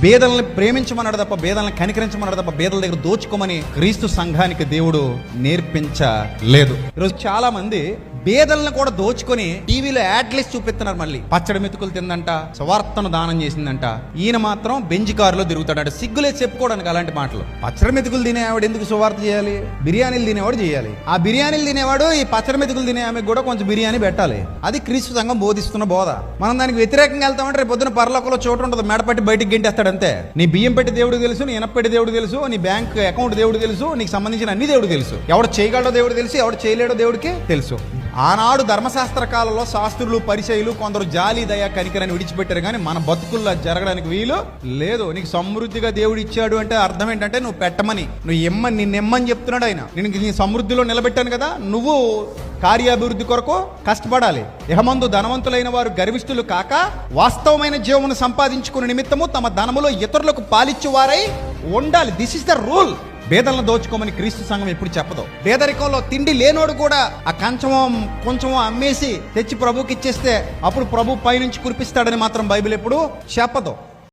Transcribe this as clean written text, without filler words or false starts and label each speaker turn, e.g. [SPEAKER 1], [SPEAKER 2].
[SPEAKER 1] బేదల్ని ప్రేమించమన్నాడు తప్ప, బేదల్ని కనికరించమన్నాడు తప్ప, బేదల దగ్గర దోచుకోమని క్రీస్తు సంఘానికి దేవుడు నేర్పించలేదు. ఈరోజు చాలా మంది బేదలను కూడా దోచుకొని టీవీలో యాడ్లెస్ చూపిస్తున్నారు. మళ్ళీ పచ్చడి మెతుకులు తిందంట, సువార్తను దానం చేసిందంట, ఈయన మాత్రం బెంజ్ కారులో తిరుగుతాడంట. సిగ్గులే చెప్పుకోవడానికి అలాంటి మాటలు. పచ్చడి మెతుకులు తినేవాడు ఎందుకు సువార్త చేయాలి? బిర్యానీలు తినేవాడు చేయాలి. ఆ బిర్యానీలు తినేవాడు ఈ పచ్చడి మెతుకులు తినే ఆమెకు కూడా కొంచెం బిర్యానీ పెట్టాలి. అది క్రీస్తు సంఘం బోధిస్తున్న బోధ. మనం దానికి వ్యతిరేకంగా వెళ్తామంటే రేపు పొద్దున పరలోకంలో చోటు ఉంటుంది, మెడపట్టి బయటికి గెంటేస్తాడు అంతే. నీ బియ్యం పెట్టి దేవుడికి తెలుసు, నీ ఎనపెట్టి దేవుడు తెలుసు, నీ బ్యాంక్ అకౌంట్ దేవుడు తెలుసు, నీకు సంబంధించిన అన్ని దేవుడు తెలుసు. ఎవడు చేయగలడో దేవుడు తెలుసు, ఎవడు చేయలేడో దేవుడికి తెలుసు. ఆనాడు ధర్మశాస్త్ర కాలంలో శాస్త్రులు, పరిచయులు కొందరు జాలి, దయ, కనికరాన్ని విడిచిపెట్టారు. కానీ మన బతుకుల్లో జరగడానికి వీలు లేదు. నీకు సమృద్ధిగా దేవుడు ఇచ్చాడు అంటే అర్థం ఏంటంటే నువ్వు పెట్టమని, నువ్వు ఇమ్మని, నిన్నెమ్మని చెప్తున్నాడు ఆయన. నేను నీ సమృద్ధిలో నిలబెట్టాను కదా, నువ్వు కార్యాభివృద్ధి కొరకు కష్టపడాలి. ఇహమందు ధనవంతులైన వారు గర్విష్ఠులు కాక వాస్తవమైన జీవమును సంపాదించుకునే నిమిత్తము తమ ధనములో ఇతరులకు పాలిచ్చు వారై ఉండాలి. This is the rule. బేదలను దోచుకోమని క్రీస్తు సంఘం ఎప్పుడు చెప్పదు. పేదరికంలో తిండి లేనోడు కూడా ఆ కంచమో కొంచెమో అమ్మేసి తెచ్చి ప్రభుకి ఇచ్చేస్తే అప్పుడు ప్రభు పైనుంచి కురిపిస్తాడని మాత్రం బైబిల్ ఎప్పుడు చెప్పదు.